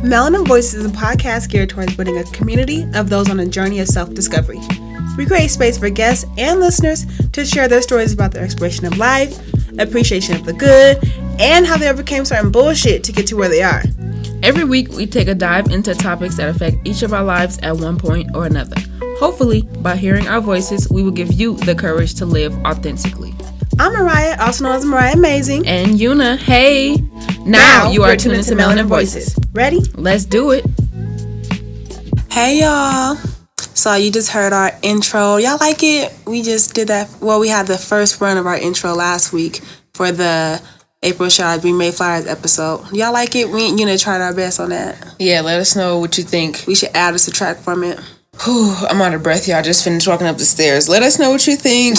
Melanin Voices is a podcast geared towards building a community of those on a journey of self-discovery. We create space for guests and listeners to share their stories about their exploration of life, appreciation of the good, and how they overcame certain bullshit to get to where they are. Every week, we take a dive into topics that affect each of our lives at one point or another. Hopefully, by hearing our voices, we will give you the courage to live authentically. I'm Mariah, also known as Mariah Amazing. And Yuna, hey! Now you are tuned into Melanin Voices. Ready? Let's do it. Hey y'all. So you just heard our intro. Y'all like it? We just did that. Well, we had the first run of our intro last week for the April Shaw's We Made Flyers episode. Y'all like it? We tried our best on that. Yeah, let us know what you think. We should add or subtract from it. Whew, I'm out of breath, y'all. Just finished walking up the stairs. Let us know what you think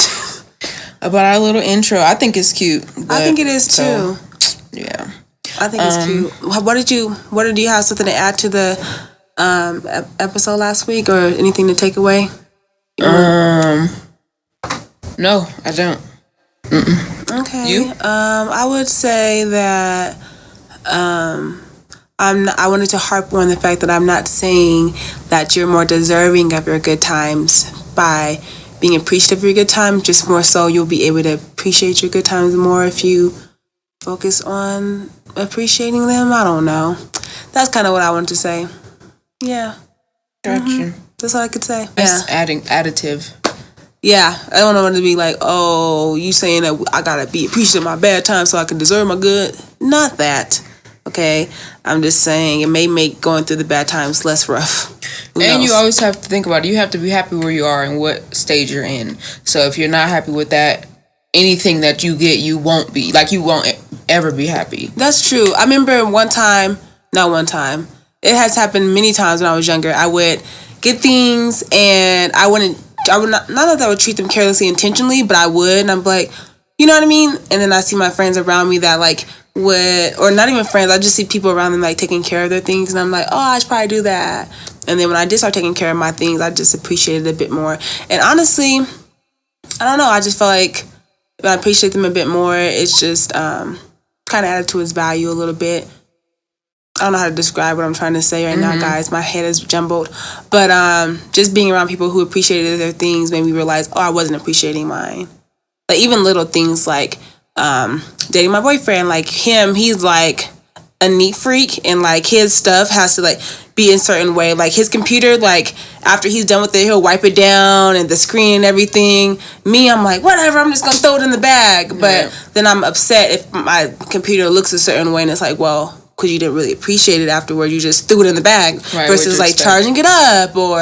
about our little intro. I think it's cute. I think it is too. Yeah. I think it's cute. What did you have something to add to the episode last week or anything to take away? No, I don't. Mm-mm. Okay. You? I would say that I wanted to harp on the fact that I'm not saying that you're more deserving of your good times by being appreciative of your good times, just more so you'll be able to appreciate your good times more if you focus on appreciating them. I don't know. That's kind of what I wanted to say. Yeah. Gotcha. Mm-hmm. That's all I could say. That's adding additive. Yeah. I don't want to be like, oh, you saying that I gotta be appreciative of my bad times so I can deserve my good. Not that. Okay? I'm just saying it may make going through the bad times less rough. And you always have to think about it. You have to be happy where you are and what stage you're in. So if you're not happy with that, anything that you get, you won't ever be happy. That's true. I remember it has happened many times when I was younger. I would get things and I would not that I would treat them carelessly intentionally, but I would, and I'm like, you know what I mean? And then I see my friends around me that like would, or not even friends, I just see people around them like taking care of their things, and I'm like, oh, I should probably do that. And then when I did start taking care of my things, I just appreciated it a bit more. And honestly, I don't know, I just felt like if I appreciate them a bit more, it's just kind of added to its value a little bit. I don't know how to describe what I'm trying to say right now, guys. My head is jumbled. But just being around people who appreciated their things made me realize, oh, I wasn't appreciating mine. Like even little things like dating my boyfriend, like him, he's like a neat freak, and like his stuff has to like be in a certain way. Like his computer, like after he's done with it, he'll wipe it down and the screen and everything. Me, I'm like, whatever, I'm just gonna throw it in the bag. But then I'm upset if my computer looks a certain way, and it's like, well, because you didn't really appreciate it afterward, you just threw it in the bag, versus like charging it up, or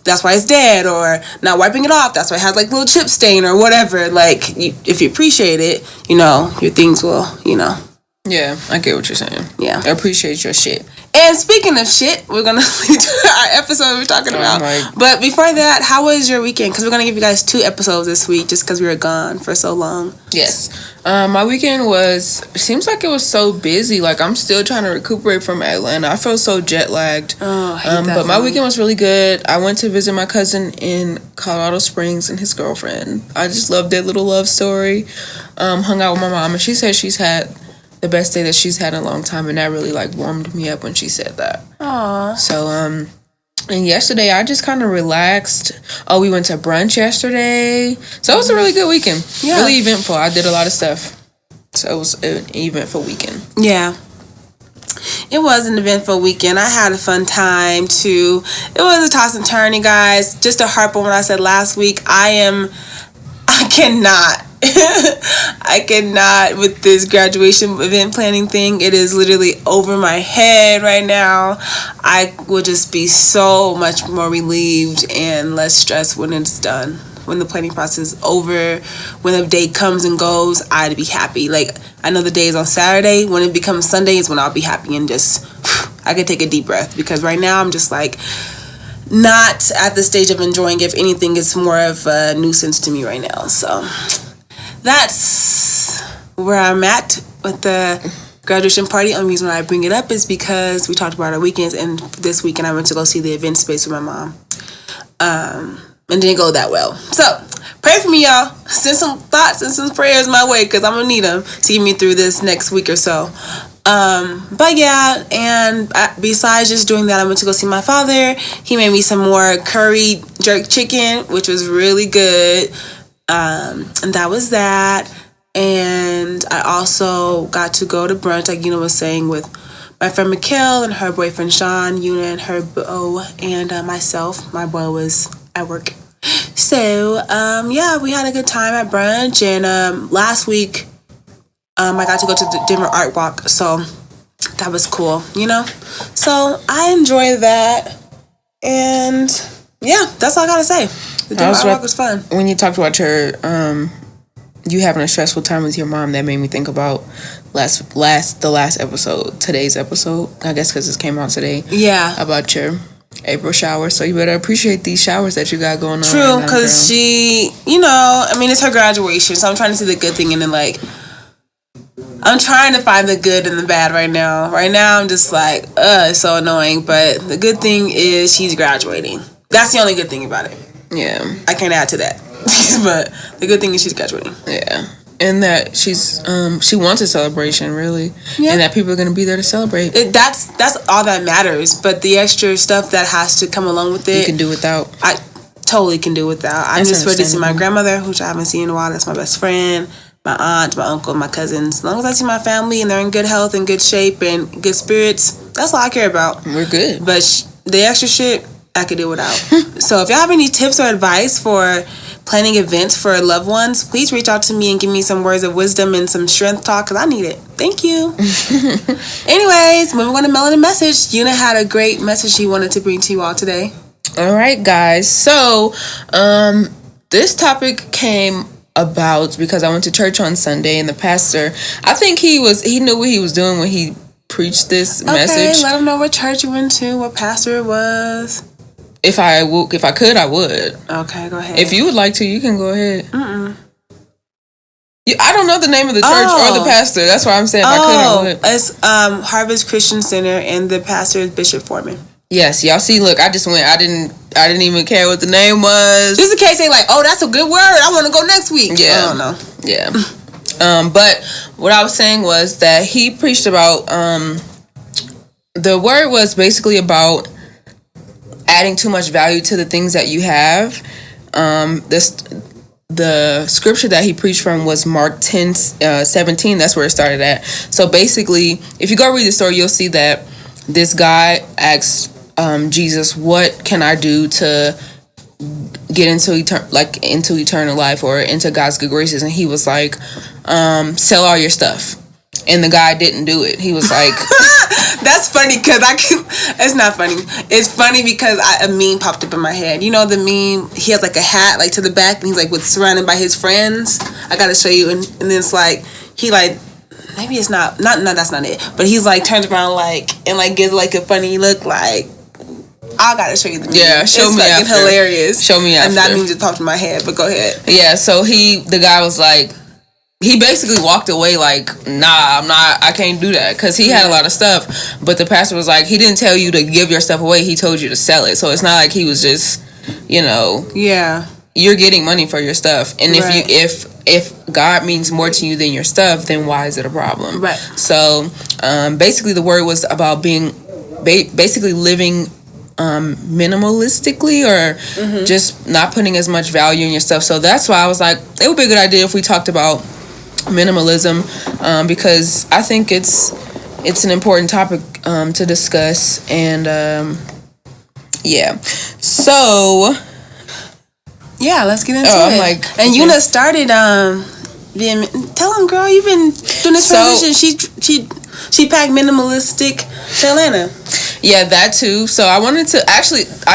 that's why it's dead, or not wiping it off, that's why it has like little chip stain or whatever. Like if you appreciate it, your things will, Yeah, I get what you're saying. Yeah. I appreciate your shit. And speaking of shit, we're going to lead to our episode we're talking about. But before that, how was your weekend? Because we're going to give you guys 2 episodes this week just because we were gone for so long. Yes. My weekend seems like it was so busy. Like, I'm still trying to recuperate from Atlanta. I feel so jet lagged. Oh, I hate that. But my weekend was really good. I went to visit my cousin in Colorado Springs and his girlfriend. I just loved their little love story. Hung out with my mom, and she said she's had the best day that she's had in a long time, and that really like warmed me up when she said that. Aww. So and yesterday I just kind of relaxed. Oh, we went to brunch yesterday, so it was a really good weekend. Yeah. Really eventful. I did a lot of stuff, so it was an eventful weekend. Yeah, it was an eventful weekend. I had a fun time too. It was a toss and turn, you guys. Just to harp on what I said last week, I cannot with this graduation event planning thing. It is literally over my head right now. I will just be so much more relieved and less stressed when it's done. When the planning process is over, when the day comes and goes, I'd be happy. Like, I know the day is on Saturday. When it becomes Sunday is when I'll be happy and just, I can take a deep breath. Because right now I'm just like, not at the stage of enjoying. If anything, it's more of a nuisance to me right now. So that's where I'm at with the graduation party. Only reason why I bring it up is because we talked about our weekends, and this weekend I went to go see the event space with my mom. And didn't go that well. So pray for me, y'all. Send some thoughts and some prayers my way, because I'm gonna need them to get me through this next week or so. But yeah, and besides just doing that, I went to go see my father. He made me some more curry jerk chicken, which was really good. And that was that. And I also got to go to brunch, like Yuna was saying, with my friend Mikkel and her boyfriend Sean, Yuna and her beau, and myself. My boy was at work. So, yeah, we had a good time at brunch. And last week, I got to go to the Denver Art Walk, so that was cool, you know? So, I enjoyed that. And, yeah, that's all I gotta say. The Denver Art Walk was fun. When you talked about your, you having a stressful time with your mom, that made me think about the last episode, today's episode, I guess because it came out today. Yeah. About your April shower, so you better appreciate these showers that you got going on. True, because she, you know, I mean, it's her graduation, so I'm trying to see the good thing in it, like, I'm trying to find the good and the bad right now. Right now, I'm just like, it's so annoying. But the good thing is she's graduating. That's the only good thing about it. Yeah. I can't add to that. But the good thing is she's graduating. Yeah. And that she's, she wants a celebration, really. Yeah. And that people are going to be there to celebrate. That's all that matters. But the extra stuff that has to come along with it, you can do without. I totally can do without. I'm just ready to see my grandmother, which I haven't seen in a while. That's my best friend. My aunt, my uncle, my cousins. As long as I see my family and they're in good health and good shape and good spirits, that's all I care about. We're good. But the extra shit, I could do without. So if y'all have any tips or advice for planning events for loved ones, please reach out to me and give me some words of wisdom and some strength talk, because I need it. Thank you. Anyways, moving on to Melanin Message. Yuna had a great message she wanted to bring to you all today. All right, guys. So, this topic came about because I went to church on Sunday, and the pastor, I think he knew what he was doing when he preached this message. Okay, let him know what church you went to, what pastor it was. If I could, I would. Okay, go ahead. If you would like to, you can go ahead. I don't know the name of the church or the pastor. That's why I'm saying if I could, I would. It's Harvest Christian Center, and the pastor is Bishop Foreman. Yes, y'all see, look, I just went, I didn't even care what the name was. Just in case they like, oh, that's a good word, I want to go next week. Yeah. I don't know. Yeah. But what I was saying was that he preached about, the word was basically about adding too much value to the things that you have. The scripture that he preached from was Mark 10:17. That's where it started at. So basically, if you go read the story, you'll see that this guy asked Jesus, what can I do to get into eternal life or into God's good graces? And he was like, sell all your stuff. And the guy didn't do it. He was like, that's funny because it's not funny. It's funny because a meme popped up in my head. You know the meme? He has like a hat like to the back, and he's like surrounded by his friends. I gotta show you. And then it's like he like, maybe it's not that's not it. But he's like turns around and gives like a funny look like. I gotta show you the meme. Yeah, show me after. It's hilarious. Show me after. And that meme just popped in my head. But go ahead. Yeah. So the guy was like. He basically walked away like, I can't do that. Because he had a lot of stuff. But the pastor was like, he didn't tell you to give your stuff away. He told you to sell it. So it's not like he was just, Yeah. You're getting money for your stuff. And if God means more to you than your stuff, then why is it a problem? Right. So basically the word was about being, basically living minimalistically or just not putting as much value in your stuff. So that's why I was like, it would be a good idea if we talked about minimalism, because I think it's an important topic to discuss. And so let's get into it. And Yuna started tell him, girl, you've been doing this transition. She packed minimalistic to Atlanta. Yeah, that too. So I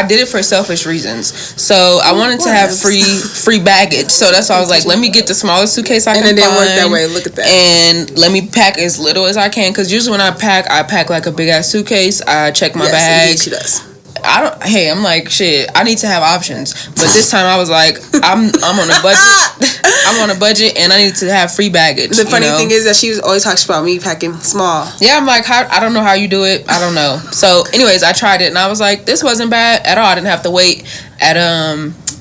did it for selfish reasons. So I wanted to have free baggage. So that's why I was like, let me get the smallest suitcase I can find. And it didn't work that way. Look at that. And let me pack as little as I can. Because usually when I pack like a big ass suitcase. I check my bag. Yes, she does. I'm like, shit, I need to have options. But this time I was like, I'm on a budget. I'm on a budget and I need to have free baggage. The funny thing is that she was always talking about me packing small. Yeah, I'm like, I don't know how you do it. I don't know. So anyways, I tried it and I was like, this wasn't bad at all. I didn't have to wait at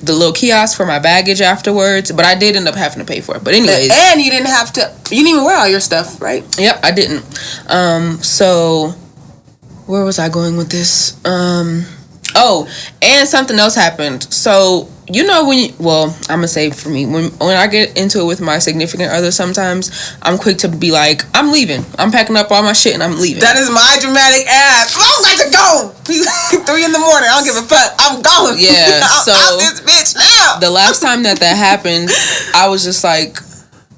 the little kiosk for my baggage afterwards, but I did end up having to pay for it. But anyways, and you didn't even wear all your stuff, right? Yep, I didn't. So where was I going with this? Oh, and something else happened. So I'm gonna say for me, when I get into it with my significant other, sometimes I'm quick to be like, I'm leaving. I'm packing up all my shit and I'm leaving. That is my dramatic ass. I'm got to go. 3 a.m. I don't give a fuck. I'm going. Yeah. So I'm out this bitch now. The last time that happened, I was just like,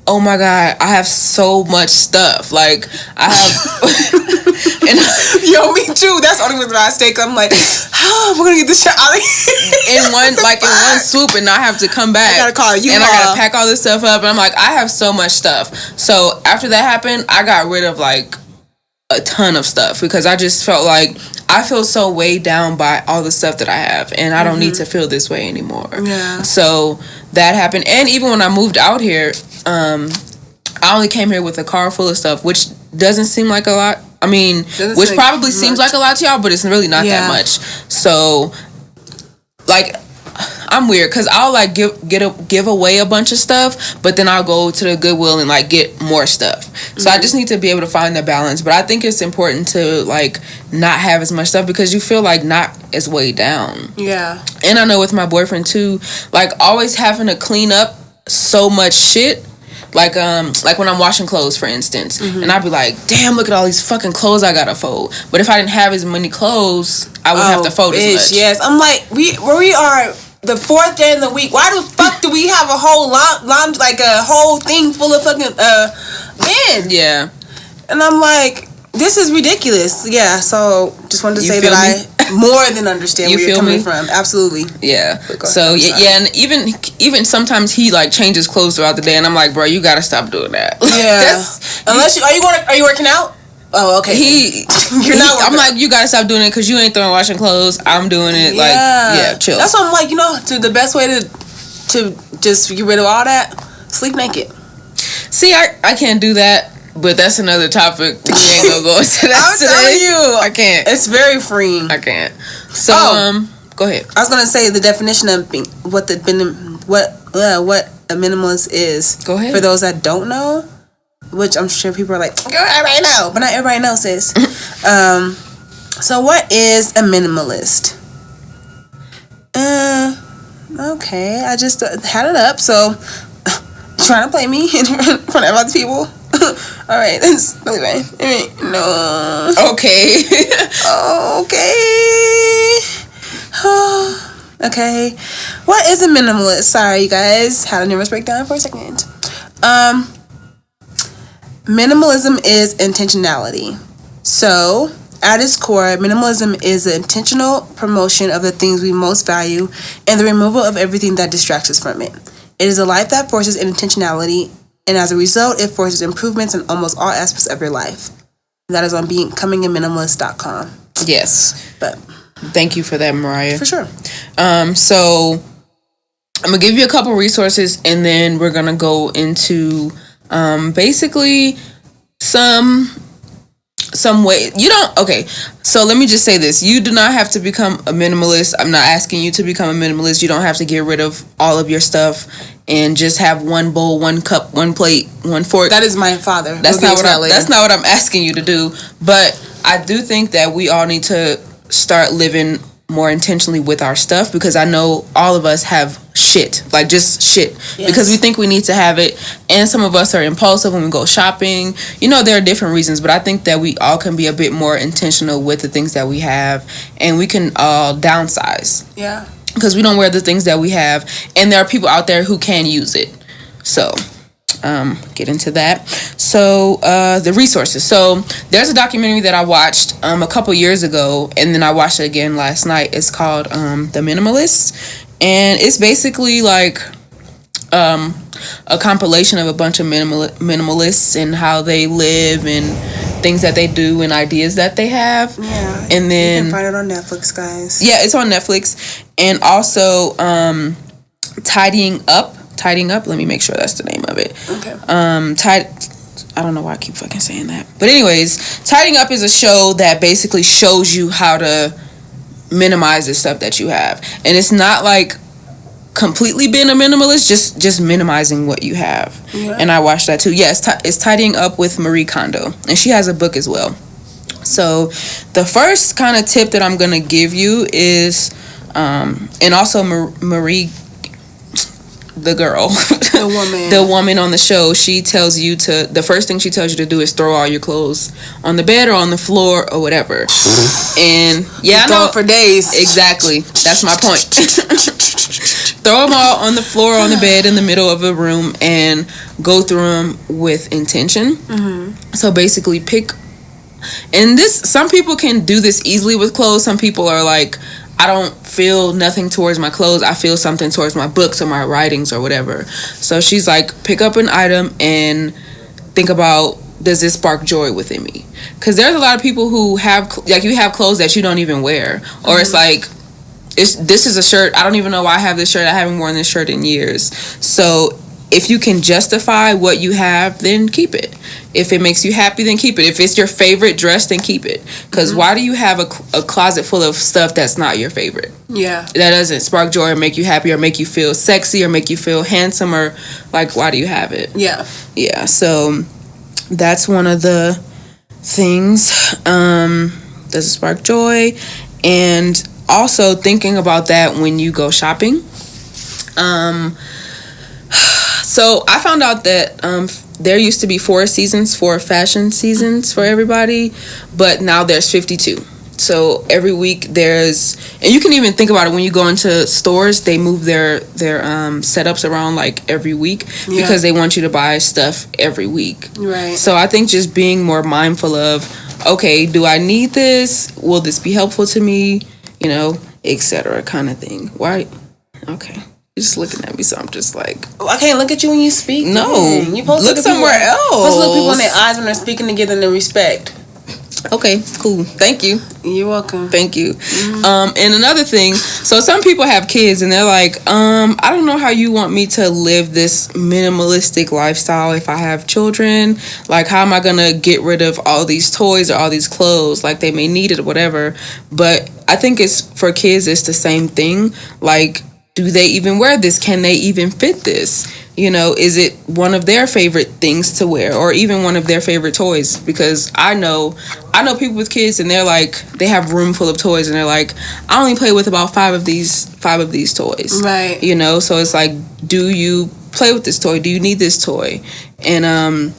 oh my God, I have so much stuff. Like, I have... and yo, me too. That's the only reason I stay. Cause I'm like, we're gonna get this shit out of here. in one swoop, and I have to come back. I gotta call you. And I gotta pack all this stuff up. And I'm like, I have so much stuff. So after that happened, I got rid of like a ton of stuff because I just felt like I feel so weighed down by all the stuff that I have, and I don't need to feel this way anymore. Yeah. So that happened, and even when I moved out here, I only came here with a car full of stuff, which doesn't seem like a lot. I mean, which probably seems like a lot to y'all, but it's really not that much. So, like, I'm weird because I'll like give away a bunch of stuff, but then I'll go to the Goodwill and like get more stuff. So I just need to be able to find the balance. But I think it's important to like not have as much stuff because you feel like not as weighed down. Yeah. And I know with my boyfriend too, like always having to clean up so much shit. Like when I'm washing clothes, for instance, and I'd be like, damn, look at all these fucking clothes I gotta fold. But if I didn't have as many clothes, I wouldn't have to fold as much. Yes, I'm like, we are the 4th day of the week. Why the fuck do we have a whole like a whole thing full of fucking men? Yeah. And I'm like, this is ridiculous. Yeah, so just wanted to say that I more than understand where you're coming from. Absolutely. Yeah. So yeah, and even sometimes he like changes clothes throughout the day, and I'm like, bro, you gotta stop doing that. Yeah. Unless are you working out? Oh, okay. I'm like, you gotta stop doing it because you ain't throwing washing clothes. I'm doing it. Like, yeah, chill. That's what I'm like. The best way to just get rid of all that, sleep naked. See, I can't do that. But that's another topic. We ain't gonna go into that I'm today. telling you, I can't. It's very freeing. I can't. So, go ahead. I was gonna say the definition of what a minimalist is. Go ahead. For those that don't know, which I'm sure people are like, everybody know, but not everybody knows this. So what is a minimalist? Okay, I just had it up. So, trying to play me in front of other people. All right, that's really bad. No. Okay. Okay. What is a minimalist? Sorry, you guys. Had a nervous breakdown for a second. Minimalism is intentionality. So, at its core, minimalism is the intentional promotion of the things we most value and the removal of everything that distracts us from it. It is a life that forces intentionality, and as a result, it forces improvements in almost all aspects of your life. That is on becomingAminimalist.com. Yes. But thank you for that, Mariah. For sure. So I'm gonna give you a couple resources, and then we're gonna go into basically some way. So let me just say this: you do not have to become a minimalist. I'm not asking you to become a minimalist. You don't have to get rid of all of your stuff and just have one bowl, one cup, one plate, one fork. That is my father. That's not what I'm asking you to do. But I do think that we all need to start living more intentionally with our stuff, because I know all of us have shit, like just shit, because we think we need to have it, and some of us are impulsive when we go shopping. There are different reasons, but I think that we all can be a bit more intentional with the things that we have, and we can all downsize. Yeah. Because we don't wear the things that we have, and there are people out there who can use it. So, get into that. So, the resources. So, there's a documentary that I watched a couple years ago, and then I watched it again last night. It's called The Minimalist, and it's basically like a compilation of a bunch of minimalists and how they live and things that they do and ideas that they have. Yeah. And then you can find it on Netflix, guys. Yeah, it's on Netflix. And also Tidying Up. Let me make sure that's the name of it. Okay. I don't know why I keep fucking saying that. But anyways, Tidying Up is a show that basically shows you how to minimize the stuff that you have. And it's not like completely being a minimalist, just minimizing what you have. Yeah. And I watched that too. Yeah, it's Tidying Up with Marie Kondo, and she has a book as well. So the first kind of tip that I'm gonna give you is, and also Marie, the girl, the woman on the show, she tells you to, the first thing she tells you to do is throw all your clothes on the bed or on the floor or whatever. And yeah, I know, for days. Exactly, that's my point. Throw them all on the floor, on the bed, in the middle of a room, and go through them with intention. So basically pick, and this, some people can do this easily with clothes. Some people are like, I don't feel nothing towards my clothes. I feel something towards my books or my writings or whatever. So she's like, pick up an item and think about, does this spark joy within me? Because there's a lot of people who have, like, you have clothes that you don't even wear. Or it's like, this is a shirt, I don't even know why I have this shirt. I haven't worn this shirt in years. So if you can justify what you have, then keep it. If it makes you happy, then keep it. If it's your favorite dress, then keep it. Because why do you have a closet full of stuff that's not your favorite? Yeah. That doesn't spark joy or make you happy or make you feel sexy or make you feel handsome, or like, why do you have it? Yeah. Yeah, so that's one of the things. Does it spark joy? And also thinking about that when you go shopping. So I found out that there used to be 4 fashion seasons for everybody, but now there's 52. So every week there's, and you can even think about it when you go into stores, they move their setups around like every week because they want you to buy stuff every week. Right. So I think just being more mindful of, okay, do I need this? Will this be helpful to me? You know, etc. kind of thing. Why? Okay. You're just looking at me, so I'm just like, I can't look at you when you speak. No, you supposed look somewhere else. Supposed to look people in their eyes when they're speaking to give them the respect. Okay, cool. Thank you. You're welcome. Thank you. And another thing, so some people have kids and they're like, I don't know how you want me to live this minimalistic lifestyle if I have children. Like, how am I gonna get rid of all these toys or all these clothes? Like, they may need it or whatever. But I think it's, for kids, it's the same thing. Like, do they even wear this? Can they even fit this? You know, is it one of their favorite things to wear, or even one of their favorite toys? Because I know people with kids and they're like, they have room full of toys and they're like, I only play with about 5 of these toys. Right. You know, so it's like, do you play with this toy? Do you need this toy? And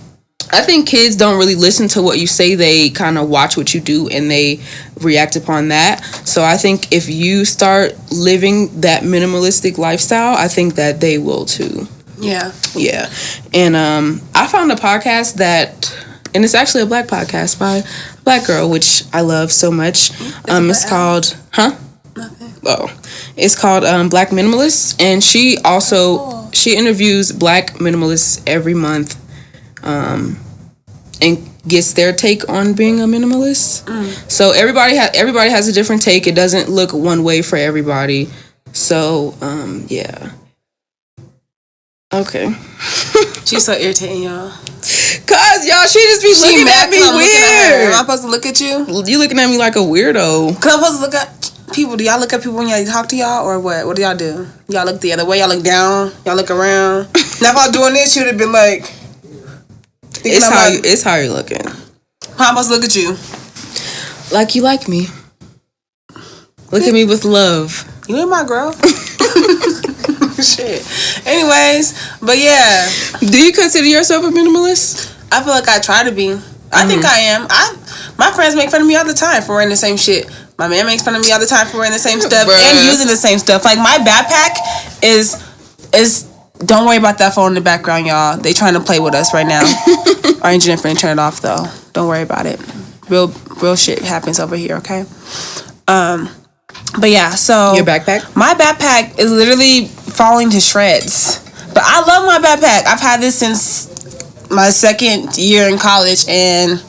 I think kids don't really listen to what you say. They kind of watch what you do and they react upon that. So I think if you start living that minimalistic lifestyle, I think that they will too. Yeah. Yeah. And I found a podcast that, and it's actually a Black podcast by a Black girl, which I love so much. It's called, Nothing. Oh, it's called Black Minimalists, and she also she interviews Black minimalists every month, and gets their take on being a minimalist. So everybody has a different take. It doesn't look one way for everybody. So yeah. Okay. She's so irritating, y'all. Cause y'all, she just be looking at me weird. Am I supposed to look at you? You looking at me like a weirdo. Cause I'm supposed to look at people. Do y'all look at people when y'all talk to y'all, or what? What do y'all do? Y'all look the other way. Y'all look down. Y'all look around. Now if I was doing this, she would have been like, it's how you're looking. How am I supposed to look at you? Like you like me. Look at me with love. You ain't my girl. Shit. Anyways, but yeah. Do you consider yourself a minimalist? I feel like I try to be. I think I am. My friends make fun of me all the time for wearing the same shit. My man makes fun of me all the time for wearing the same stuff and using the same stuff. Like, my backpack is don't worry about that phone in the background, y'all. They trying to play with us right now. Our engineer friend turn it off though. Don't worry about it. Real shit happens over here, okay? But yeah, so your backpack? My backpack is literally falling to shreds. But I love my backpack. I've had this since my 2nd year in college, and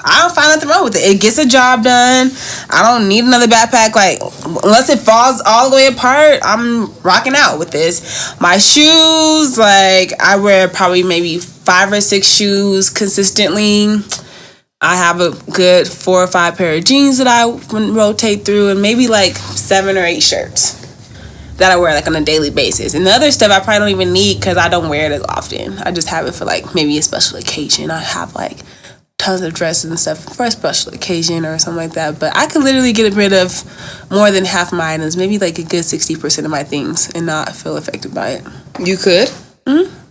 I don't find nothing wrong with it. It gets the job done. I don't need another backpack. Like, unless it falls all the way apart, I'm rocking out with this. My shoes, like, I wear probably maybe 5 or 6 shoes consistently. I have a good 4 or 5 pair of jeans that I rotate through, and maybe like 7 or 8 shirts. that I wear like on a daily basis. And the other stuff I probably don't even need because I don't wear it as often. I just have it for like maybe a special occasion. I have like tons of dresses and stuff for a special occasion or something like that. But I could literally get rid of more than half my items, maybe like a good 60% of my things, and not feel affected by it. You could? Mm-hmm.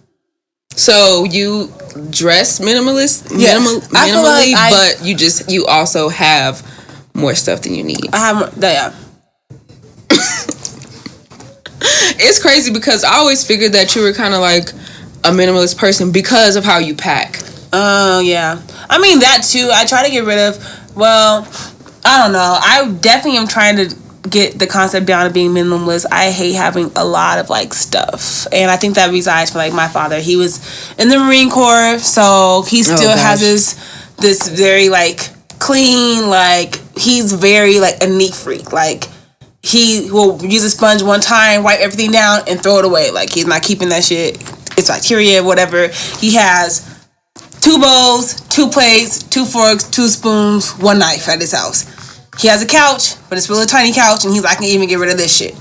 So you dress minimally, but you also have more stuff than you need. I have more, yeah. It's crazy because I always figured that you were kind of like a minimalist person because of how you pack. Oh, yeah. I mean, that too. I try to get rid of, well, I don't know. I definitely am trying to get the concept down of being minimalist. I hate having a lot of like stuff, and I think that resides for like my father. He was in the Marine Corps, so he still has this very like clean, like he's very like a neat freak. Like he will use a sponge one time, wipe everything down, and throw it away. Like he's not keeping that shit. It's bacteria, whatever. He has 2 bowls, 2 plates, 2 forks, 2 spoons, 1 knife at his house. He has a couch, but it's really a tiny couch, and he's like, I can even get rid of this shit.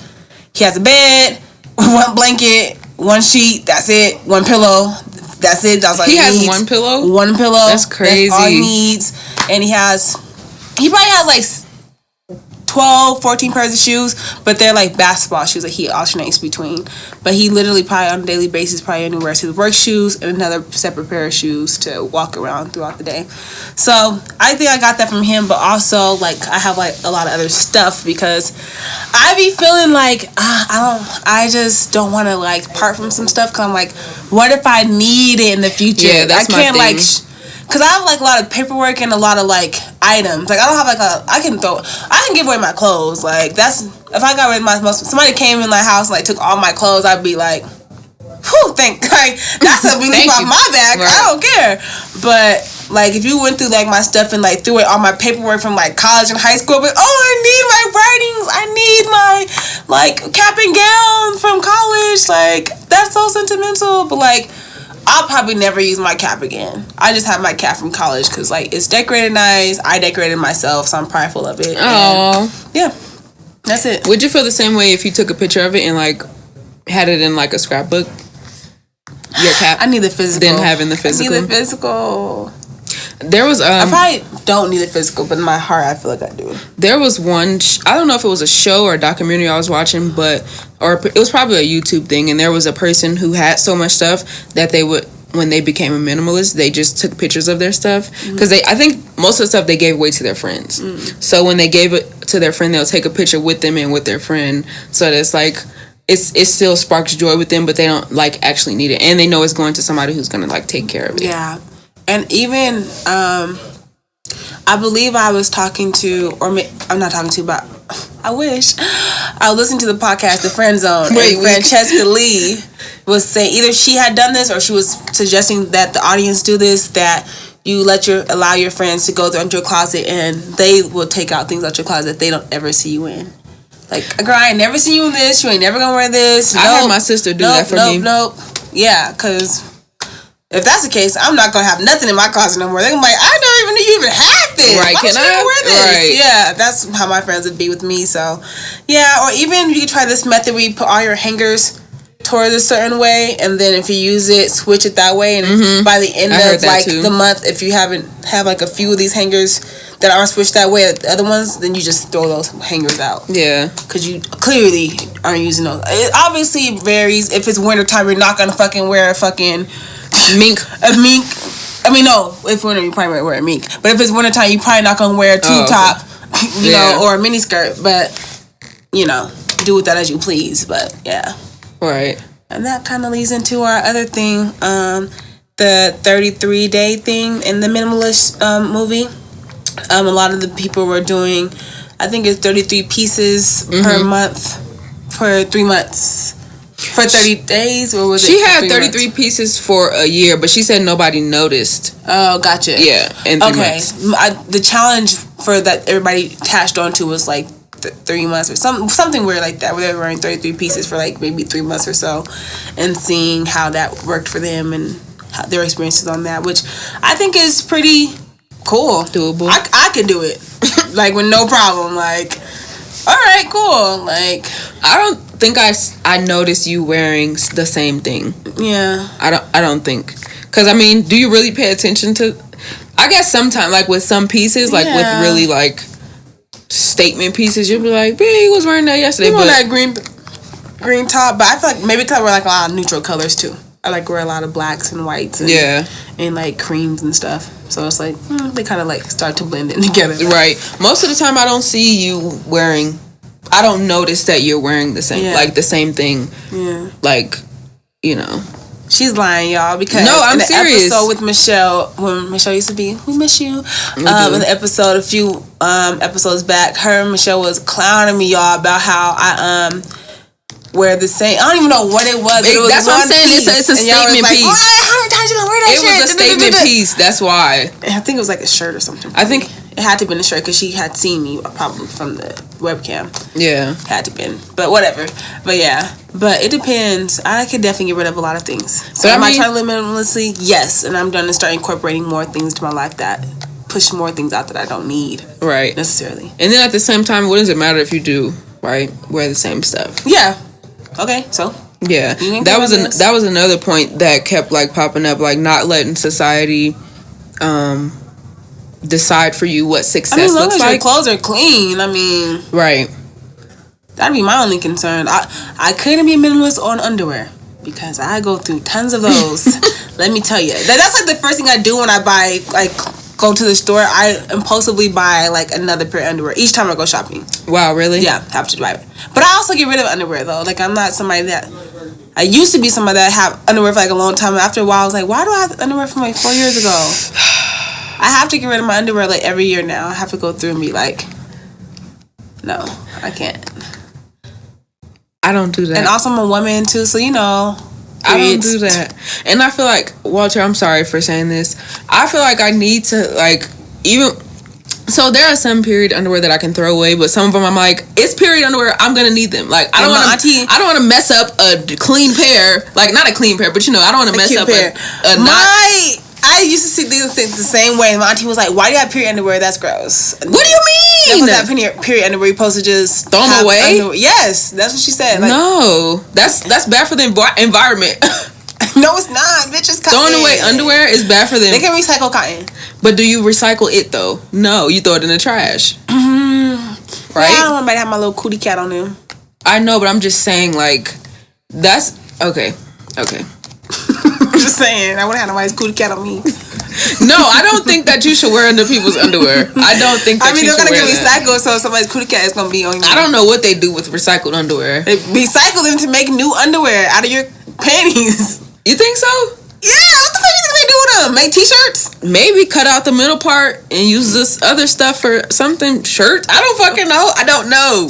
He has a bed, 1 blanket, 1 sheet, that's it, 1 pillow, that's it. That's like he has 1 pillow? 1 pillow. That's crazy. That's all he needs. And he probably has like 12, 14 pairs of shoes, but they're like basketball shoes that he alternates between. But he literally probably on a daily basis probably only wears his work shoes and another separate pair of shoes to walk around throughout the day. So I think I got that from him, but also like I have like a lot of other stuff because I be feeling like I just don't want to like part from some stuff because I'm like, what if I need it in the future? Yeah, that's I can't my thing. Because I have like a lot of paperwork and a lot of like items. Like I don't have like I can give away my clothes. Like that's, if I got rid of somebody came in my house and like took all my clothes, I'd be like, whew, like that's a relief off my back. Right. I don't care. But like if you went through like my stuff and like threw it all my paperwork from like college and high school, but I need my writings, I need my like cap and gown from college. Like that's so sentimental. But like I'll probably never use my cap again. I just have my cap from college because like it's decorated nice. I decorated myself, so I'm prideful of it. Oh, yeah, that's it. Would you feel the same way if you took a picture of it and like had it in like a scrapbook? Your cap. I need the physical. Then having the physical. I need the physical. There was I probably don't need the physical, but in my heart I feel like I do. There was one. I don't know if it was a show or a documentary I was watching, or it was probably a YouTube thing, and there was a person who had so much stuff that they would, when they became a minimalist, they just took pictures of their stuff because I think most of the stuff they gave away to their friends. So when they gave it to their friend, they'll take a picture with them and with their friend, so that it's like it still sparks joy with them, but they don't like actually need it, and they know it's going to somebody who's gonna like take care of it. Yeah. And even, I believe I was talking to, I'm not talking to, but I wish. I was listening to the podcast, The Friend Zone, and Francesca Lee was saying either she had done this or she was suggesting that the audience do this, that you allow your friends to go through your closet and they will take out things out your closet that they don't ever see you in. Like, girl, I ain't never seen you in this. You ain't never gonna wear this. I had my sister do that for me. Yeah, because if that's the case, I'm not gonna have nothing in my closet no more. They're gonna be like, I never even knew you even had this. Right? Can I wear this? Right. Yeah, that's how my friends would be with me. So, yeah, or even you could try this method where you put all your hangers towards a certain way, and then if you use it, switch it that way. And if by the end of like the month, if you have like a few of these hangers that aren't switched that way, the other ones, then you just throw those hangers out. Yeah, because you clearly aren't using those. It obviously varies. If it's wintertime, you're not gonna fucking wear a fucking mink. I mean, no. If winter, you probably wear a mink. But if it's wintertime, you probably not gonna wear a tube top, you know, or a mini skirt. But you know, do with that as you please. But yeah, right. And that kind of leads into our other thing, the 33-day thing in the minimalist movie. A lot of the people were doing, I think it's 33 pieces per month for 3 months. For 30 days, or was it? She had 33 pieces for a year, but she said nobody noticed. Oh, gotcha. Yeah, in 3 months. The challenge for that everybody attached onto was like 3 months or something weird like that, where they were wearing 33 pieces for like maybe 3 months or so, and seeing how that worked for them and how their experiences on that, which I think is pretty cool. Doable. I could do it, like with no problem. Like, all right, cool. Like, I don't think I noticed you wearing the same thing. Yeah. I don't think. Because, I mean, do you really pay attention to... I guess sometimes, like, with some pieces, like, with really, like, statement pieces, you'll be like, he was wearing that yesterday. You wear that green top, but I feel like maybe because I wear, like, a lot of neutral colors, too. I, like, wear a lot of blacks and whites and like, creams and stuff. So it's like, they kind of, like, start to blend in together. Right. Most of the time, I don't see you wearing... I don't notice that you're wearing the same, like, the same thing. Yeah. Like, you know... She's lying, y'all, because I'm in the serious. episode with Michelle, when Michelle used to be, we miss you. In the episode, a few episodes back, her and Michelle was clowning me, y'all, about how I wear the same. I don't even know what it was. But it was that's what I'm saying. It's a statement piece. How many times you gonna wear that shit? It was a statement piece. That's why. I think it was like a shirt or something. I think it had to have been a shirt because she had seen me probably from the webcam. Yeah, had to have been, but whatever. But yeah, but it depends. I could definitely get rid of a lot of things. So am I trying to live minimalistically? Yes, and I'm going to start incorporating more things to my life that push more things out that I don't need. Right, necessarily. And then at the same time, what does it matter if you do wear the same stuff? Yeah. Okay. So. Yeah, that was another point that kept like popping up, like not letting society decide for you what success looks like. As long as your clothes are clean, I mean, right. That'd be my only concern. I couldn't be a minimalist on underwear because I go through tons of those. Let me tell you, that's like the first thing I do when I buy, like, go to the store. I impulsively buy like another pair of underwear each time I go shopping. Wow, really? Yeah, have to buy it. But I also get rid of underwear though. Like, I'm not somebody that. I used to be somebody that have underwear for like a long time. After a while, I was like, why do I have underwear from like 4 years ago? I have to get rid of my underwear like every year now. I have to go through and be like, no, I can't. I don't do that. And also I'm a woman too, so you know. I don't do that. And I feel like, Walter, I'm sorry for saying this. I feel like I need to, like, even... So there are some period underwear that I can throw away, but some of them I'm like, it's period underwear, I'm gonna need them. Like, I don't want to mess up a clean pair. Like, not a clean pair, but you know, I don't want to mess up I used to see things the same way. My auntie was like, why do you have period underwear? That's gross. What do you mean? That was period underwear. You're supposed to just throw them away? Yes, that's what she said. Like, no, that's bad for the environment. No, it's not. Bitch, it's cotton. Throwing away underwear is bad for them. They can recycle cotton. But do you recycle it, though? No, you throw it in the trash. Mm-hmm. Right? Yeah, I don't want anybody to have my little cootie cat on them. I know, but I'm just saying, like, that's... Okay. I'm just saying, I wouldn't have nobody's cootie cat on me. No, I don't think that you should wear other people's underwear. I don't think that you should wear that. I mean, they're going to get recycled, so somebody's cootie cat is going to be on you. I don't know what they do with recycled underwear. They recycle them to make new underwear out of your panties. You think so? Yeah, what the fuck you think they do with them? Make t-shirts? Maybe cut out the middle part and use this other stuff for something. Shirts? I don't fucking know. I don't know.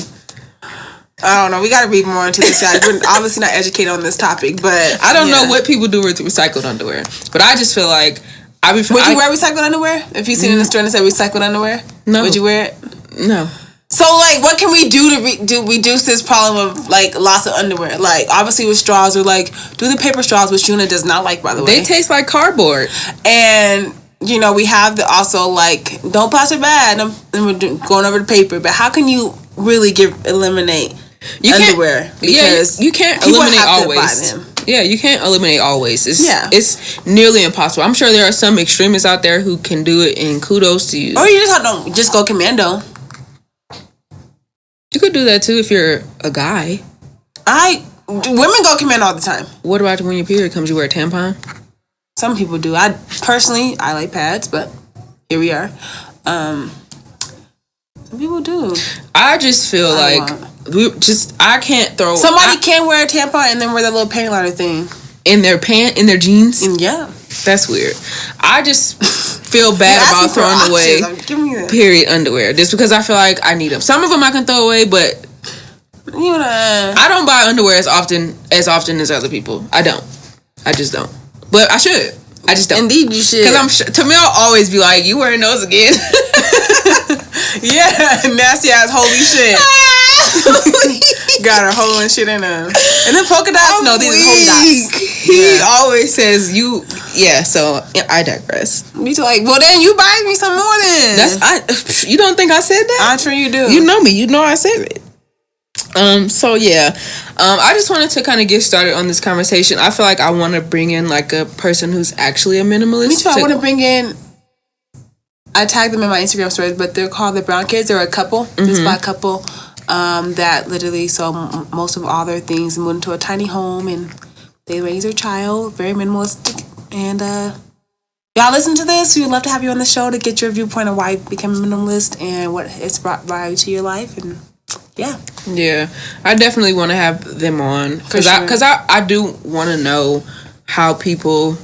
We gotta read more into this. We're obviously not educated on this topic, but I don't know what people do with recycled underwear. But I just feel like would you wear recycled underwear? If you seen in the store and it said recycled underwear? No. Would you wear it? No. So, like, what can we do to reduce this problem of, like, loss of underwear? Like, obviously with straws, or, like, do the paper straws, which Yuna does not like, by the way. They taste like cardboard. And, you know, we have the also, like, don't plastic bad, and we're going over the paper. But how can you really eliminate underwear? Because you can't eliminate all waste. Yeah, you can't eliminate all waste. It's nearly impossible. I'm sure there are some extremists out there who can do it, and kudos to you. Or you just go commando. You could do that too if you're a guy. Women go commando all the time. What about when your period comes? You wear a tampon? Some people do. I like pads, but here we are. Some people do. I just feel I can't throw. Somebody can wear a tampon and then wear that little panty liner thing in their jeans. And yeah, that's weird. I just feel bad about throwing away period underwear just because I feel like I need them. Some of them I can throw away, but I don't buy underwear as often as other people. I just don't. But I should. I just don't. Indeed, you should. Because Tamil always be like, "You wearing those again?" Yeah, nasty ass holy shit. Got her hole and shit in them. And then polka dots? No, these are holy dots. He always says you. Yeah, so I digress. Me too. Like, well, then you buy me some more then. You don't think I said that? I'm sure you do. You know me. You know I said it. So yeah, I just wanted to kind of get started on this conversation. I feel like I want to bring in like a person who's actually a minimalist. Me too. I want to bring in. I tagged them in my Instagram stories, but they're called the Brown Kids. They're a couple. This by a couple that literally sold most of all their things and moved into a tiny home, and they raise their child very minimalistic. And y'all listen to this. We would love to have you on the show to get your viewpoint of why you became a minimalist and what it's brought value to your life. And yeah, I definitely want to have them on because I do want to know how people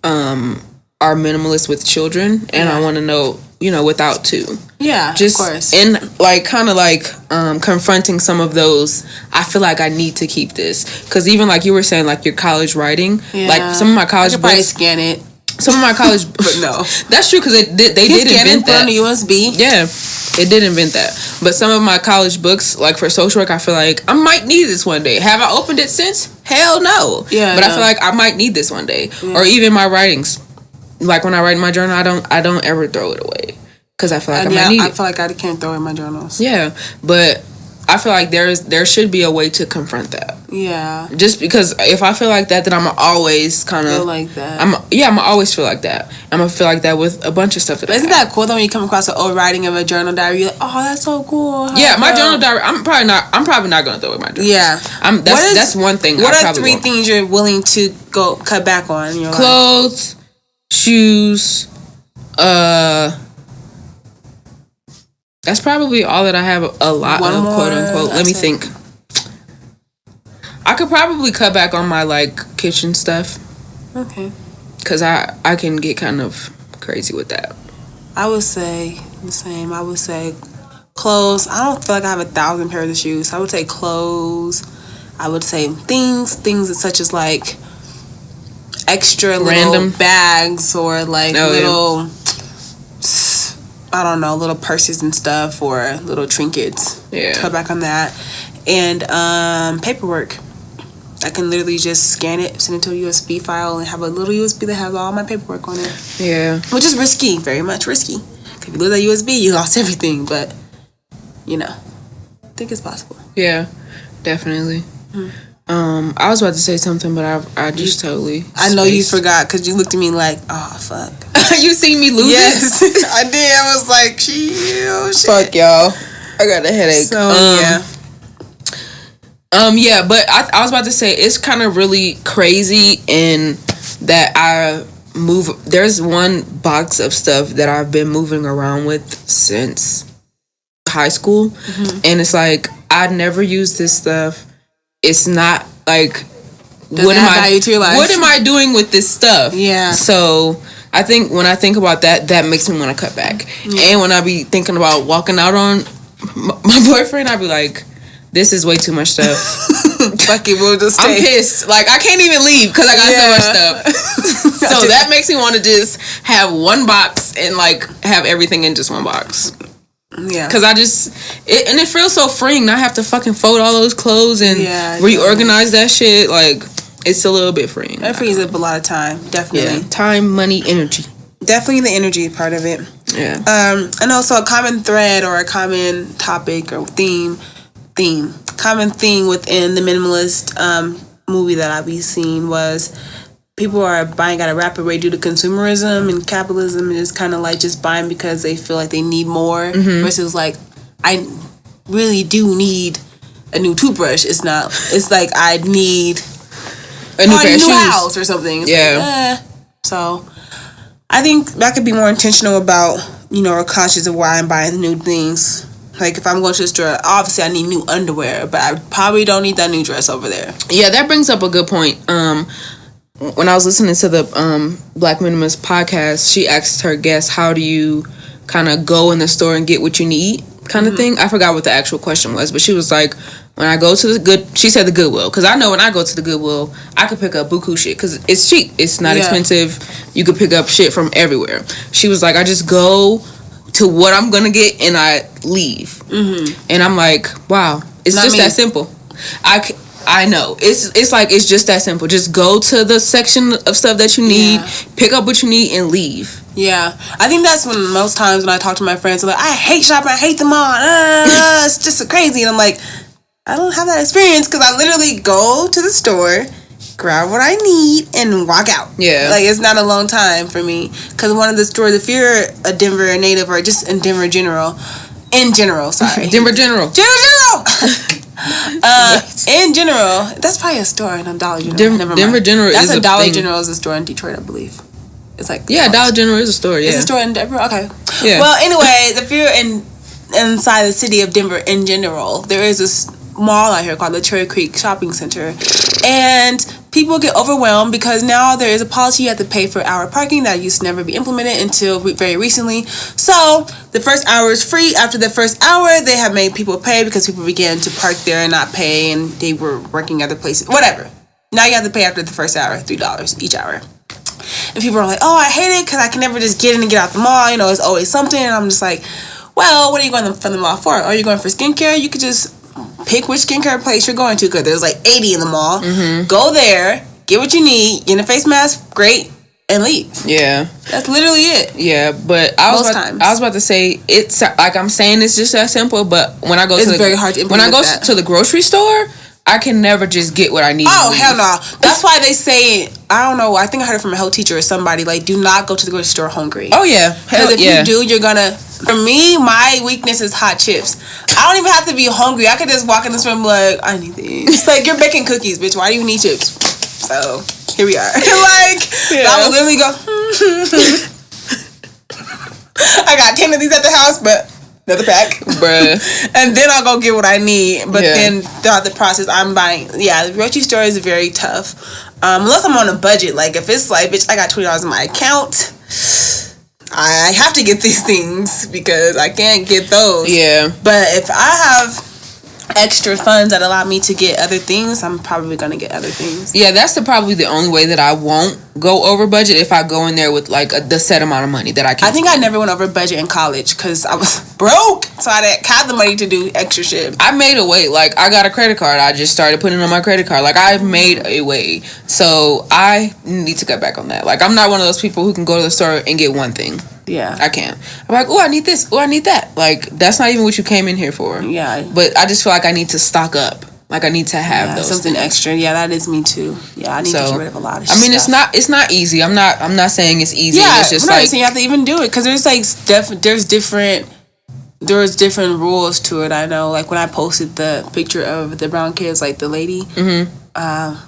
are minimalist with children, and I want to know, without too. Yeah, just of course. And like kind of like confronting some of those. I feel like I need to keep this because even like you were saying, like your college writing, like some of my college books. Probably scan it. Some of my college, but no, that's true because they did invent that. On the USB. Yeah, it did invent that. But some of my college books, like for social work, I feel like I might need this one day. Have I opened it since? Hell no. Yeah, but I feel like I might need this one day, or even my writings. Like when I write in my journal, I don't ever throw it away because I feel like I might need it. I feel like I can't throw in my journals. Yeah, but I feel like there should be a way to confront that. Yeah. Just because if I feel like that, then I'm always kind of feel like that. I'm always feel like that. I'm gonna feel like that with a bunch of stuff that. Isn't that cool though when you come across an old writing of a journal diary? You're like, oh, that's so cool. Yeah, my journal diary. I'm probably not gonna throw away my journal. Yeah. That's one thing. What are three things you're willing to go cut back on in your life? Clothes, shoes, that's probably all that I have a lot of, quote unquote. Let me think. I could probably cut back on my like kitchen stuff. Okay. Cause I can get kind of crazy with that. I would say the same. I would say clothes. I don't feel like I have 1,000 pairs of shoes. I would say clothes. I would say things such as like extra little bags or like little. Yeah. I don't know, little purses and stuff or little trinkets. Yeah. Cut back on that. And paperwork. I can literally just scan it, send it to a USB file, and have a little USB that has all my paperwork on it. Yeah. Which is risky, very much risky. If you lose that USB, you lost everything. But, I think it's possible. Yeah, definitely. I was about to say something, but I just totally. I know you forgot because you looked at me like, oh fuck. You seen me lose it? Yes, I did. I was like, shit. Fuck y'all. I got a headache. So yeah, but I was about to say it's kind of really crazy in that I move. There's one box of stuff that I've been moving around with since high school, and it's like I never use this stuff. It's not like what am I doing with this stuff? Yeah. So I think when I think about that makes me want to cut back. Yeah. And when I be thinking about walking out on my boyfriend, I be like, this is way too much stuff. Fuck it, we'll just stay. I'm pissed. Like I can't even leave because I got so much stuff. So that makes me want to just have one box and like have everything in just one box. Yeah, because it feels so freeing not have to fucking fold all those clothes and reorganize that shit. Like it's a little bit freeing. That frees up a lot of time, definitely. Yeah. Time, money, energy. Definitely the energy part of it. Yeah. And also a common thread or a common topic or common thing within the minimalist movie that I be seeing was people are buying at a rapid rate due to consumerism and capitalism, and just kind of like just buying because they feel like they need more versus like I really do need a new toothbrush. It's like I need a new pair of shoes, house or something. It's like, so I think that could be more intentional about or conscious of why I'm buying new things. Like if I'm going to the store, obviously I need new underwear, but I probably don't need that new dress over there. Yeah, that brings up a good point. When I was listening to the Black Minimalist podcast, she asked her guests, how do you kind of go in the store and get what you need kind of thing? I forgot what the actual question was, but she was like, when I go to she said the Goodwill. Because I know when I go to the Goodwill, I could pick up buku shit because it's cheap. It's not expensive. You could pick up shit from everywhere. She was like, I just go to what I'm going to get and I leave. And I'm like, wow, it's not just that simple. I know. It's like it's just that simple. Just go to the section of stuff that you need, pick up what you need, and leave. Yeah. I think that's when most times when I talk to my friends, they're like, I hate shopping, I hate the mall. It's just so crazy. And I'm like, I don't have that experience because I literally go to the store, grab what I need, and walk out. Yeah. Like, it's not a long time for me. Because one of the stores, if you're a Denver native or just in Denver in general, sorry. Denver General. In general, that's probably a store in a Dollar General. Never mind. Denver General that's is a Dollar thing. General is a store in Detroit, I believe. It's like Dollar General is a store. Yeah, it's a store in Denver. Okay. Yeah. Well, anyways, if you're inside the city of Denver in general, there is this mall out here called the Cherry Creek Shopping Center, and people get overwhelmed because now there is a policy you have to pay for hour parking that used to never be implemented until very recently. So the first hour is free. After the first hour, they have made people pay because people began to park there and not pay, and they were working other places. Whatever. Now you have to pay after the first hour, $3 each hour. And people are like, oh, I hate it because I can never just get in and get out the mall. You know, it's always something. And I'm just like, well, what are you going from the mall for? Are you going for skincare? You could just pick which skincare place you're going to because there's like 80 in the mall. Mm-hmm. Go there, get what you need, get a face mask, great, and leave. Yeah. That's literally it. Yeah, but I was about to say, it's like I'm saying it's just that simple, but when I go it's very hard to implement when I go to the grocery store, I can never just get what I need. Oh, hell no. That's why they say, I don't know, I think I heard it from a health teacher or somebody, like, do not go to the grocery store hungry. Oh, yeah. Because if you do, you're gonna, for me, my weakness is hot chips. I don't even have to be hungry. I could just walk in this room like, I need these. It's like, you're baking cookies, bitch. Why do you need chips? So, here we are. Like, I would literally go, I got 10 of these at the house, but another pack. Bruh. And then I'll go get what I need. But then throughout the process, I'm buying. Yeah, the grocery store is very tough. Unless I'm on a budget. Like, if it's like, bitch, I got $20 in my account, I have to get these things because I can't get those. Yeah. But if I have extra funds that allow me to get other things, I'm probably going to get other things. Yeah, that's probably the only way that I won't go over budget, if I go in there with like the set amount of money that I can. I think I never went over budget in college because I was broke, so I didn't have the money to do extra shit. I made a way. Like, I got a credit card. I just started putting it on my credit card. Like, I made a way. So I need to cut back on that. Like, I'm not one of those people who can go to the store and get one thing. Yeah. I can't. I'm like, oh, I need this. Oh, I need that. Like, that's not even what you came in here for. Yeah. But I just feel like I need to stock up. Like, I need to have those something things. extra. Yeah, that is me too. Yeah, I need to get rid of a lot of stuff. I mean, it's not easy. I'm not saying it's easy. Yeah, it's just I'm not like saying you have to even do it because there's like there's different rules to it. I know, like when I posted the picture of the brown kids, like the lady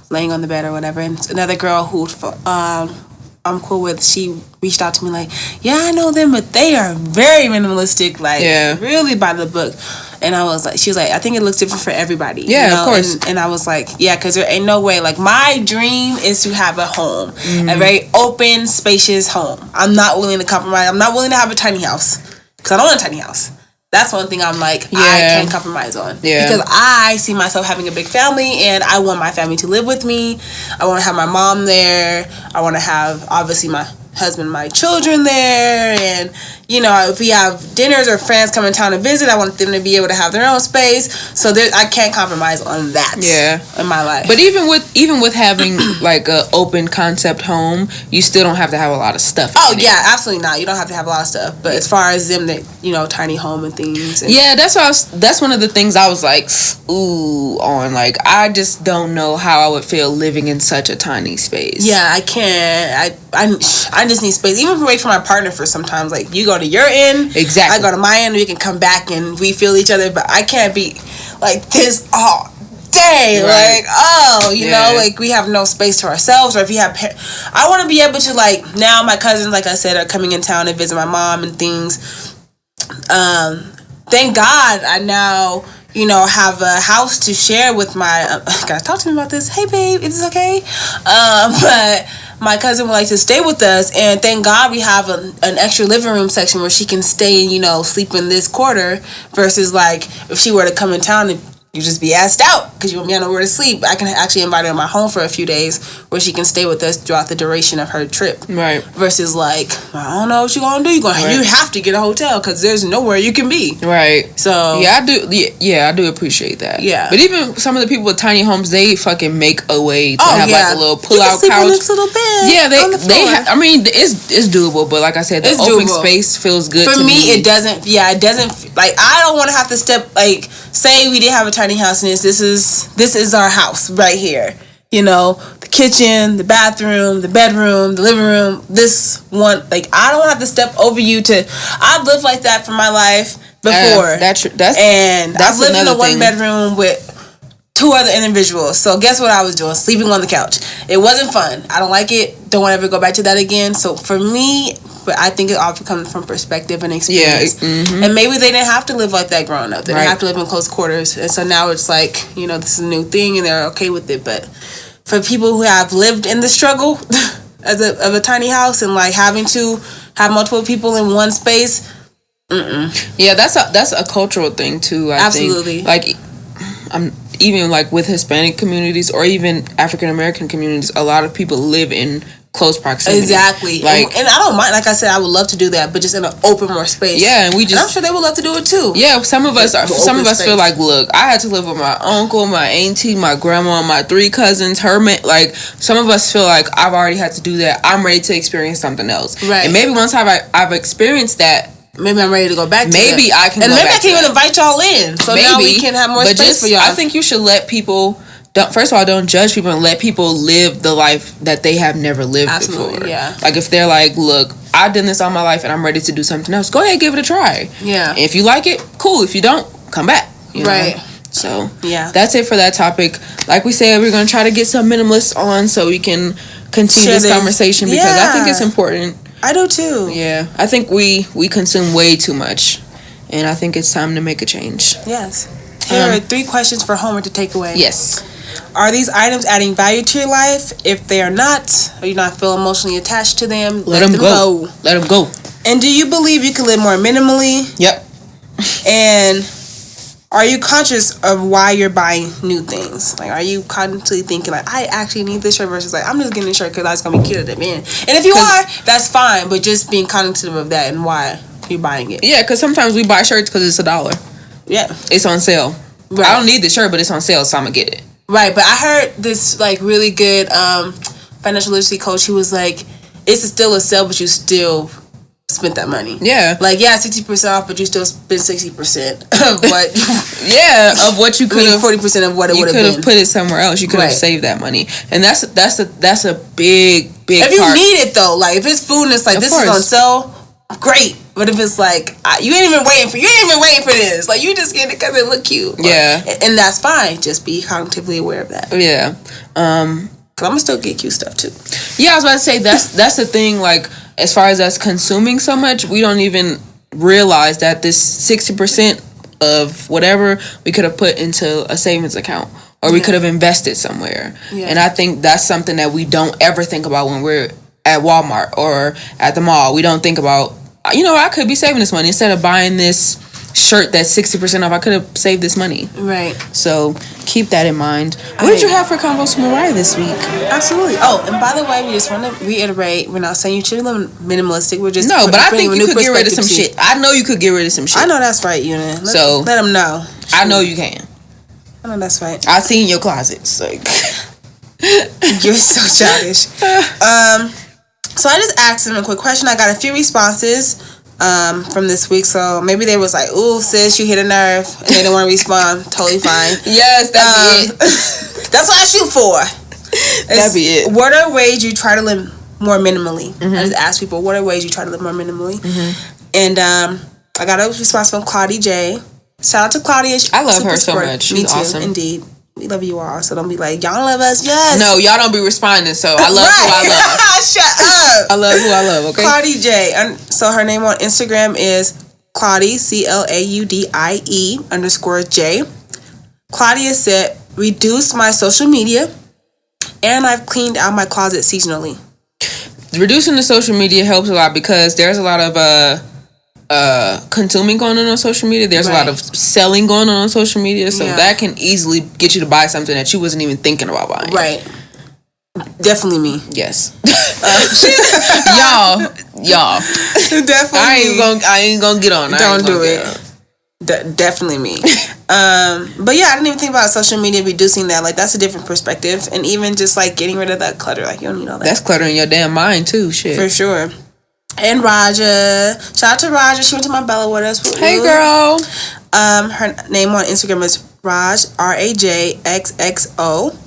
laying on the bed or whatever, and another girl who I'm cool with, she reached out to me like, yeah, I know them, but they are very minimalistic, like really by the book. And I was like, she was like, I think it looks different for everybody. Yeah, you know? Of course. And I was like, yeah, because there ain't no way. Like, my dream is to have a home, a very open, spacious home. I'm not willing to compromise. I'm not willing to have a tiny house because I don't want a tiny house. That's one thing I'm like, I can't compromise on. Yeah. Because I see myself having a big family and I want my family to live with me. I want to have my mom there. I want to have, obviously, my husband, my children there. And, you know, if we have dinners or friends come in town to visit, I want them to be able to have their own space. So I can't compromise on that in my life. But even with having like a open concept home, you still don't have to have a lot of stuff. Oh yeah, absolutely not. You don't have to have a lot of stuff. But as far as them, that, you know, tiny home and things. And that's one of the things I was like, ooh, on. Like, I just don't know how I would feel living in such a tiny space. Yeah, I can't. I just need space. Even away from my partner for sometimes. Like, you go to your end. Exactly. I go to my end. We can come back and we feel each other. But I can't be like this all day. Right. Like, you know, like we have no space to ourselves. Or if you have, I want to be able to, like, now my cousins, like I said, are coming in town to visit my mom and things. Thank God I now, you know, have a house to share with my, guys, talk to me about this. Hey, babe, is this okay? But my cousin would like to stay with us, and thank God we have an extra living room section where she can stay and, you know, sleep in this quarter versus, like, if she were to come in town and you just be asked out because you won't be nowhere to sleep. I can actually invite her in my home for a few days where she can stay with us throughout the duration of her trip. Right. Versus, like, I don't know what you're gonna do. You have to get a hotel because there's nowhere you can be. Right. So yeah, I do. Yeah, I do appreciate that. Yeah. But even some of the people with tiny homes, they fucking make a way to have like a little pull-out couch. In this little bed. Yeah, I mean, it's doable, but like I said, the open space feels good for to me. It doesn't. Yeah, it doesn't. Like, I don't want to have to step. Like, say we did have a tiny house is. This is our house right here. You know, the kitchen, the bathroom, the bedroom, the living room. This one, like, I don't have to step over you to. I've lived like that for my life before. That's I've lived in a one bedroom with 2 other individuals. So guess what I was doing? Sleeping on the couch. It wasn't fun. I don't like it. Don't want to ever go back to that again. So for me, but I think it all comes from perspective and experience. Yeah, and maybe they didn't have to live like that growing up. They didn't have to live in close quarters. And so now it's like, you know, this is a new thing and they're okay with it. But for people who have lived in the struggle of a tiny house and like having to have multiple people in one space, yeah, that's a cultural thing too. I think. Like, I'm even like with Hispanic communities or even African American communities, a lot of people live in close proximity. Exactly. Like, and I don't mind. Like I said, I would love to do that, but just in an open more space. Yeah, and I'm sure they would love to do it too. Yeah, some of us feel like, look, I had to live with my uncle, my auntie, my grandma, my 3 cousins, like some of us feel like I've already had to do that. I'm ready to experience something else. Right. And maybe once I've experienced that, maybe I'm ready to go back to maybe that. I can and go maybe back I can even invite y'all in. So maybe, now we can have more space for y'all. I think you should let people. First of all, don't judge people and let people live the life that they have never lived before. Yeah. Like if they're like, look, I've done this all my life and I'm ready to do something else, go ahead, give it a try. Yeah. If you like it, cool. If you don't, come back. You know? So yeah, that's it for that topic. Like we said, we're gonna try to get some minimalists on so we can continue this conversation because I think it's important. I do too. Yeah. I think we consume way too much, and I think it's time to make a change. Yes. Here are 3 questions for homework to take away. Yes. Are these items adding value to your life? If they are not, or you not feel emotionally attached to them, let them go. Let them go. And do you believe you can live more minimally? Yep. And are you conscious of why you're buying new things? Like, are you constantly thinking, like, I actually need this shirt versus, like, I'm just getting this shirt because it's going to be cute at the end. And if you are, that's fine. But just being cognizant of that and why you're buying it. Yeah, because sometimes we buy shirts because it's $1. Yeah. It's on sale. Right. I don't need the shirt, but it's on sale, so I'm going to get it. Right, but I heard this like really good financial literacy coach. He was like, "It's still a sale, but you still spent that money." Yeah, like 60% off, but you still spent 60% of what. Of what you could have 40% of what it would have been. You could have put it somewhere else. You could have saved that money, and that's a big if you need it though, like if it's food and it's like this is on sale, great. But if it's like you ain't even waiting for this, like you just get it because it look cute, and that's fine. Just be cognitively aware of that. Yeah, because I'm gonna still get cute stuff too. Yeah, I was about to say that's the thing. Like as far as us consuming so much, we don't even realize that this 60% of whatever we could have put into a savings account or we could have invested somewhere. Yeah. And I think that's something that we don't ever think about when we're at Walmart or at the mall. We don't think about, I could be saving this money. Instead of buying this shirt that's 60% off, I could have saved this money. Right. So keep that in mind. What did you have for Convos from Mariah this week? Absolutely. Oh, and by the way, we just want to reiterate, we're not saying you should live minimalistic. We're just but I think you could get rid of some shit. I know you could get rid of some shit. I know that's right, Una. Let them know. I know you can. I know that's right. I seen your closets. Like you're so childish. So I just asked them a quick question. I got a few responses from this week, so maybe they was like, "Ooh, sis, you hit a nerve," and they didn't want to respond. Totally fine. Yes, that'd be it. That's what I shoot for. That'd be it. What are ways you try to live more minimally? Mm-hmm. I just ask people, what are ways you try to live more minimally? Mm-hmm. And I got a response from Claudia J. Shout out to Claudia. I love her so much. She's awesome. Indeed. We love you all, so don't be like, y'all love us. Yes. No, y'all don't be responding, so I love who I love. Shut up. I love who I love, okay? Claudie J. So her name on Instagram is Claudie, CLAUDIE _J. Claudia said, reduce my social media, and I've cleaned out my closet seasonally. Reducing the social media helps a lot because there's a lot of consuming going on social media. There's a lot of selling going on social media, so that can easily get you to buy something that you wasn't even thinking about buying. Right. Definitely me. Yes. y'all. Definitely. I ain't gonna get on. Don't do it. Definitely me. But yeah, I didn't even think about social media reducing that. Like that's a different perspective, and even just like getting rid of that clutter. Like you don't need all that. That's cluttering your damn mind too. Shit. For sure. And Raja, shout out to Raja. She went to my Bella with us. Hey, girl. Her name on Instagram is Raj, RAJXXO.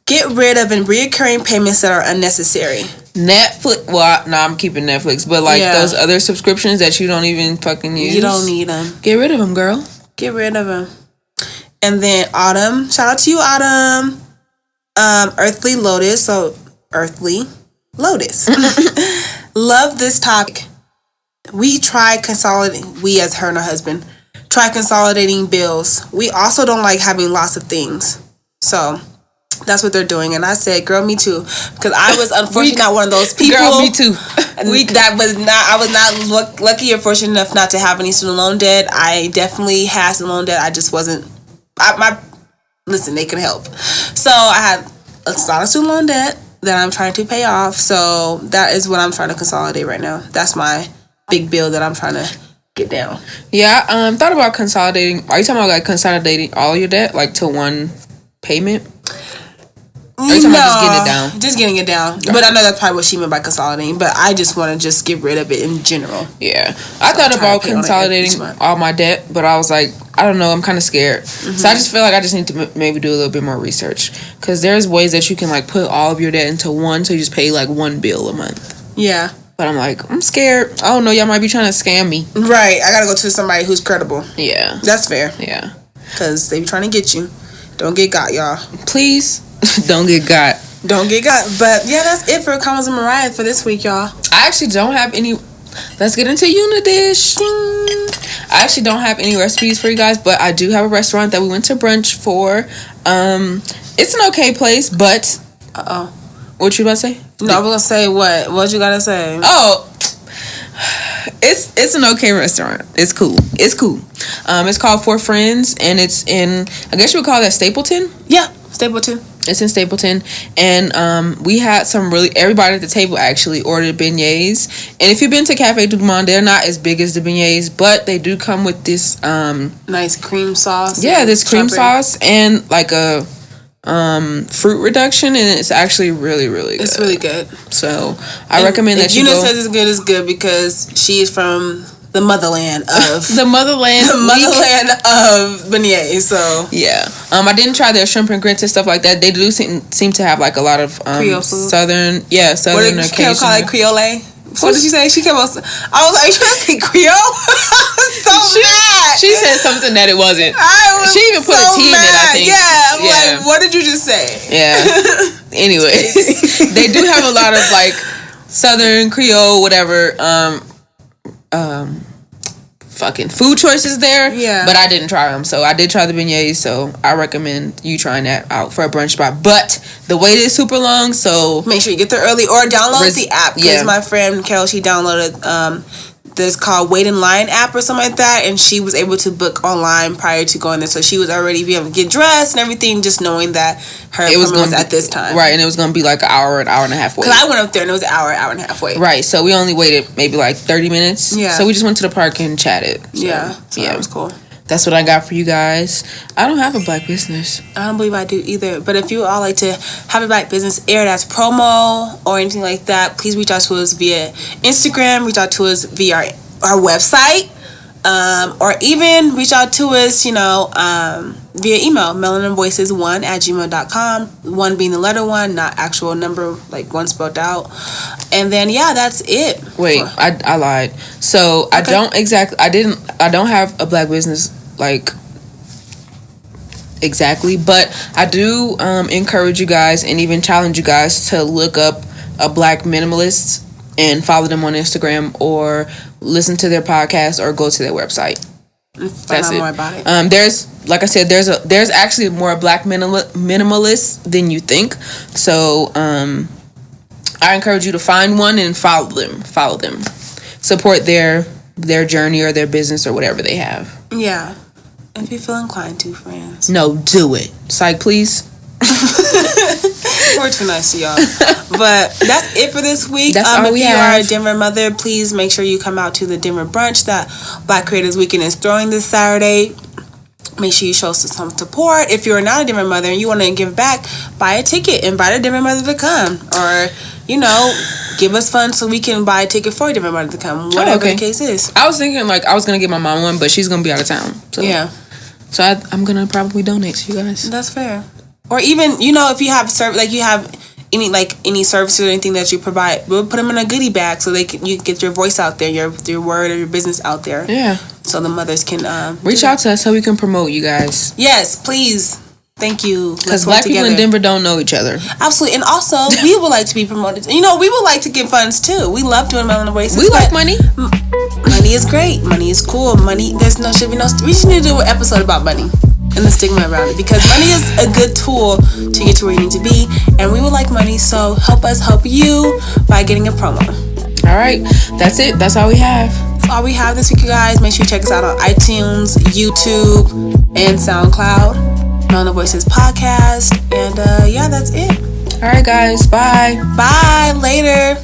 Get rid of and reoccurring payments that are unnecessary. Netflix. Well, I'm keeping Netflix, but like those other subscriptions that you don't even fucking use. You don't need them. Get rid of them, girl. Get rid of them. And then Autumn. Shout out to you, Autumn. Earthly Lotus. So, Earthly Lotus. Love this topic. We as her and her husband, try consolidating bills. We also don't like having lots of things. So, that's what they're doing. And I said, girl, me too. Because I was unfortunately not one of those people. Girl, me too. I was not lucky or fortunate enough not to have any student loan debt. I definitely had student loan debt. I just wasn't. Listen, they can help. So I had a lot of student loan debt that I'm trying to pay off. So that is what I'm trying to consolidate right now. That's my big bill that I'm trying to get down. Yeah, thought about consolidating. Are you talking about like consolidating all your debt like to one payment? Or are you talking about just getting it down? Just getting it down. Okay. But I know that's probably what she meant by consolidating. But I just want to just get rid of it in general. Yeah. I thought about consolidating all my debt, but I was like, I don't know, I'm kind of scared. Mm-hmm. So I just feel like I just need to maybe do a little bit more research. Because there's ways that you can like put all of your debt into one, so you just pay like one bill a month. Yeah. But I'm like, I'm scared. I don't know, y'all might be trying to scam me. Right. I got to go to somebody who's credible. Yeah. That's fair. Yeah. Because they be trying to get you. Don't get got, y'all. Please. Don't get got. Don't get got. But yeah, that's it for Convos and Mariah for this week, y'all. I actually don't have any. Let's get into Unidish. Ding. I actually don't have any recipes for you guys, but I do have a restaurant that we went to brunch for. It's an okay place, but what you about to say? No, I was gonna say what? What you gotta say? Oh, it's an okay restaurant. It's cool. It's called Four Friends, and it's in, I guess you would call that Stapleton. Yeah, Stapleton. It's in Stapleton, and we had everybody at the table actually ordered beignets. And if you've been to Cafe Du Monde, they're not as big as the beignets, but they do come with this nice cream sauce. Yeah, this cream sauce and like a fruit reduction, and it's actually really, really good. It's really good. So I recommend that you go. Eunice says it's good because she is from the motherland of the motherland of beignets. So yeah, I didn't try their shrimp and grits and stuff like that. They do seem to have like a lot of southern. What did Kale call it? Creole? What did she say? She came out. I was like, you trying to say Creole? Mad. She said something that it wasn't. She even put a T in it, I think. Yeah, I'm like, what did you just say? Yeah. Anyways, they do have a lot of like southern Creole, whatever. Fucking food choices there. Yeah. But I didn't try them, so I did try the beignets. So I recommend you trying that out for a brunch spot. But the wait is super long, so make sure you get there early or download the app. Because my friend Carol, she downloaded this called Wait in Line app or something like that, and she was able to book online prior to going there. So she was already be able to get dressed and everything, just knowing that her appointment was at this time. Right, and it was going to be like an hour and a half wait. Because I went up there and it was an hour and a half wait. Right, so we only waited maybe like 30 minutes. Yeah. So we just went to the park and chatted. So, so that was cool. That's what I got for you guys. I don't have a black business. I don't believe I do either. But if you all like to have a black business aired as promo or anything like that, please reach out to us via Instagram, reach out to us via our website, or even reach out to us, via email, melaninvoices1@gmail.com. 1 being the letter 1, not actual number, like 1 spelled out. And then that's it. Wait, I lied. So okay. I don't have a black business like exactly, but I do encourage you guys and even challenge you guys to look up a black minimalist and follow them on Instagram or listen to their podcast or go to their website. Find out more about it. There's, like I said, there's actually more black minimalists than you think. So I encourage you to find one and follow them. Support their journey or their business or whatever they have. Yeah. If you feel inclined to, friends. No, do it. Psych, please. We're too nice to y'all. But that's it for this week. That's all we have. If you are a Denver mother, please make sure you come out to the Denver brunch that Black Creators Weekend is throwing this Saturday. Make sure you show some support. If you're not a Denver mother and you want to give back, buy a ticket. Invite a Denver mother to come. Or, give us funds so we can buy a ticket for a Denver mother to come. Whatever the case is. I was thinking I was going to get my mom one, but she's going to be out of town. So. Yeah. So I'm gonna probably donate to you guys. That's fair. Or even, if you have any services or anything that you provide, we'll put them in a goodie bag so you can get your voice out there, your word or your business out there. Yeah. So the mothers can reach out to us so we can promote you guys. Yes, please. Thank you. Because Black people in Denver don't know each other. Absolutely. And also, we would like to be promoted. We would like to get funds too. We love doing Melanin Voices. We like money. Money is great. Money is cool. Money, we should need to do an episode about money and the stigma around it, because money is a good tool to get to where you need to be, and we would like money, so help us help you by getting a promo. All right, that's it. That's all we have. That's all we have this week, you guys. Make sure you check us out on iTunes, YouTube, and SoundCloud. Melanin Voices podcast, and that's it. All right, guys. Bye. Bye. Later.